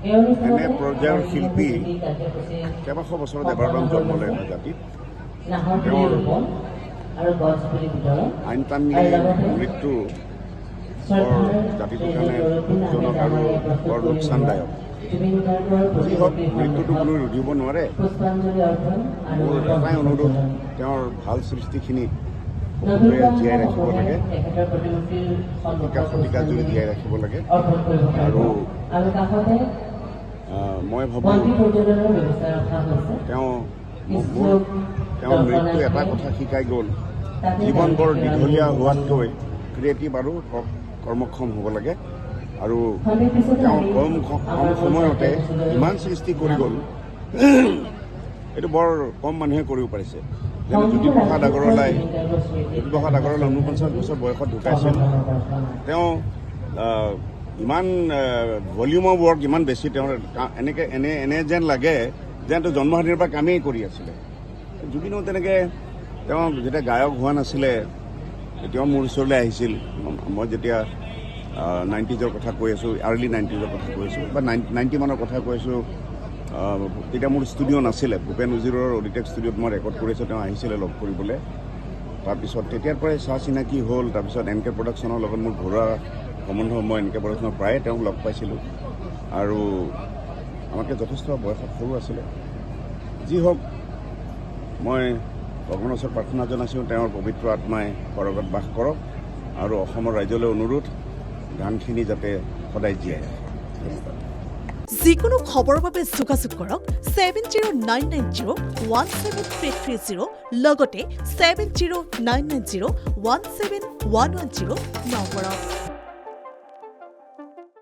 এনে পৰ্যায়ৰ শিল্পী কেইবাশ বছৰত এবাৰমান জন্ম লয় এটা জাতিত তেওঁৰ আইনতান্নি মৃত্যু জাতিটোৰ কাৰণে দুখজনক আৰু বৰ লোকচানদায়ক যি হওক মৃত্যুটো কোনো ৰুধিব নোৱাৰে মোৰ এটাই অনুৰোধ তেওঁৰ ভাল সৃষ্টিখিনি সকলোৱে জীয়াই ৰাখিব লাগে শতিকা শতিকা জুৰি জীয়াই ৰাখিব লাগে আৰু মই ভাবোঁ তেওঁৰ মৃত্যু এটা কথা শিকাই গ'ল জীৱন বৰ দীঘলীয়া হোৱাতকৈ ক্ৰিয়েটিভ আৰু কৰ্মক্ষম হ'ব লাগে আৰু তেওঁ কম সময়তে ইমান সৃষ্টি কৰি গ'ল এইটো বৰ কম মানুহে কৰিব পাৰিছে যেনে জ্যোতিপ্ৰসাদ আগৰৱালাই 49 বছৰ বয়সত ঢুকাইছিল তেওঁ ইমান ভলিউমৰ ৱৰ্ক ইমান বেছি তেওঁৰ এনে যেন লাগে যেন তেওঁ জন্মহাতিৰ পৰা কামেই কৰি আছিলে জুবিনো তেনেকৈ তেওঁ যেতিয়া গায়ক হোৱা নাছিলে তেওঁ মোৰ ওচৰলৈ আহিছিল মই যেতিয়া 90s কথা কৈ আছোঁ আৰ্লি 90s কথা কৈ আছোঁ বা 90 মানৰ কথা কৈ আছোঁ তেতিয়া মোৰ ষ্টুডিঅ' নাছিলে ভূপেন উজিৰৰ অডিটেক্স ষ্টুডিঅ'ত মই ৰেকৰ্ড কৰি আছোঁ তেওঁ আহিছিলে লগ কৰিবলৈ তাৰপিছত তেতিয়াৰ পৰাই চা চিনাকি হ'ল তাৰপিছত এন কে প্ৰডাকশ্যনৰ লগত মোৰ ঘৰুৱা সম্বন্ধ মই এন কে প্ৰডাকশ্যনৰ প্ৰায়ে তেওঁক লগ পাইছিলোঁ আৰু আমাতকৈ যথেষ্ট বয়সত সৰু আছিলে যি হওক মই ভগৱানৰ ওচৰত প্ৰাৰ্থনা জনাইছোঁ তেওঁৰ পবিত্ৰ আত্মাই স্বৰ্গত বাস কৰক আৰু অসমৰ ৰাইজলৈ অনুৰোধ গানখিনি যাতে সদায় জীয়াই ৰাখে ধন্যবাদ যিকোনো খবৰৰ বাবে যোগাযোগ কৰক 7099017330 লগতে 7099017110 নম্বৰত